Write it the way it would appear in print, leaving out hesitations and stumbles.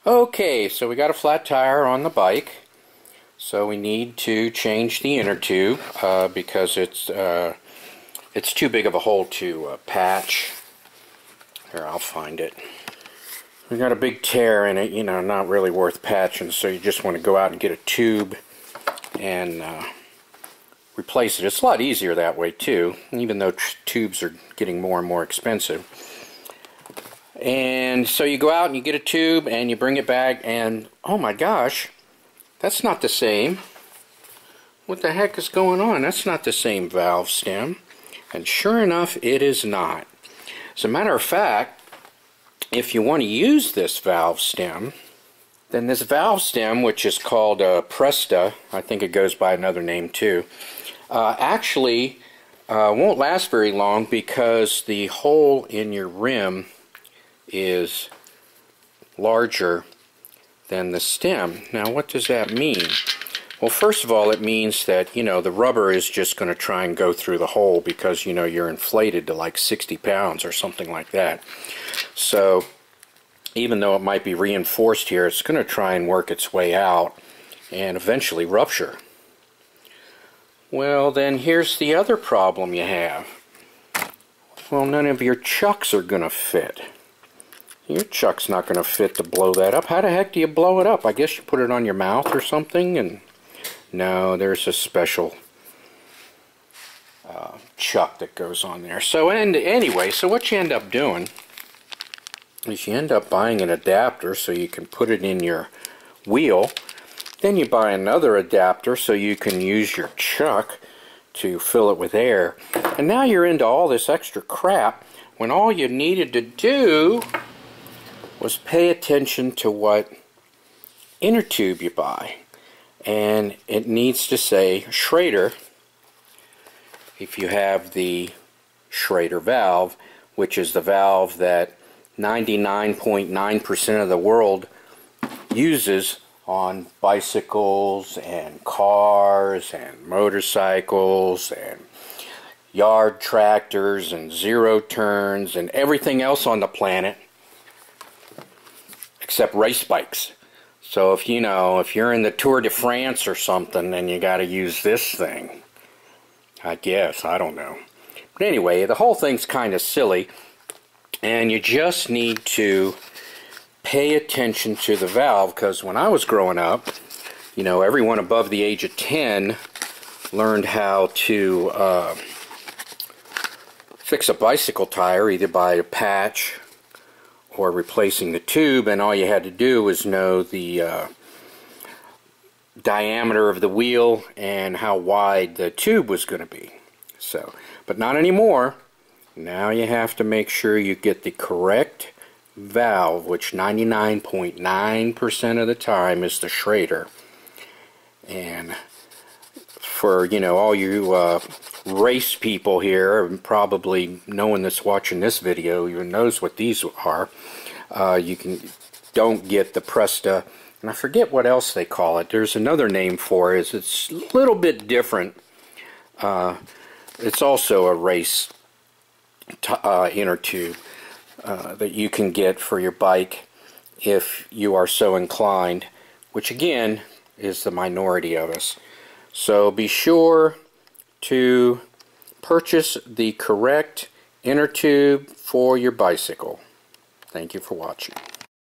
Okay, so we got a flat tire on the bike, so we need to change the inner tube because it's too big of a hole to patch. Here, I'll find it. We got a big tear in it, you know, not really worth patching, so you just want to go out and get a tube and replace it. It's a lot easier that way too, even though tubes are getting more and more expensive. And so you go out and you get a tube and you bring it back and oh my gosh, that's not the same. What the heck is going on? That's not the same valve stem. And sure enough, it is not. As a matter of fact, if you want to use this valve stem, then this valve stem, which is called Presta, I think it goes by another name too, actually won't last very long because the hole in your rim is larger than the stem. Now what does that mean? Well, first of all, it means that, you know, the rubber is just going to try and go through the hole because, you know, you're inflated to like 60 pounds or something like that. So even though it might be reinforced here, it's going to try and work its way out and eventually rupture. Well, then here's the other problem you have. Well, none of your chucks are going to fit. Your chuck's not going to fit to blow that up. How the heck do you blow it up? I guess you put it on your mouth or something, and no, there's a special chuck that goes on there. So anyway, so what you end up doing is you end up buying an adapter so you can put it in your wheel. Then you buy another adapter so you can use your chuck to fill it with air. And now you're into all this extra crap when all you needed to do was pay attention to what inner tube you buy. And it needs to say Schrader if you have the Schrader valve, which is the valve that 99.9% of the world uses on bicycles and cars and motorcycles and yard tractors and zero turns and everything else on the planet except race bikes. So if you know, if you're in the Tour de France or something, then you got to use this thing. I guess, I don't know. But anyway, the whole thing's kind of silly, and you just need to pay attention to the valve, because when I was growing up, you know, everyone above the age of 10 learned how to fix a bicycle tire, either by a patch or replacing the tube, and all you had to do was know the diameter of the wheel and how wide the tube was going to be. So, but not anymore. Now you have to make sure you get the correct valve, which 99.9% of the time is the Schrader. And for, you know, all you race people here, and probably no one that's watching this video even knows what these are, don't get the Presta, and I forget what else they call it. There's another name for it. It's a little bit different. It's also a race inner tube that you can get for your bike if you are so inclined, which again is the minority of us. So be sure to purchase the correct inner tube for your bicycle. Thank you for watching.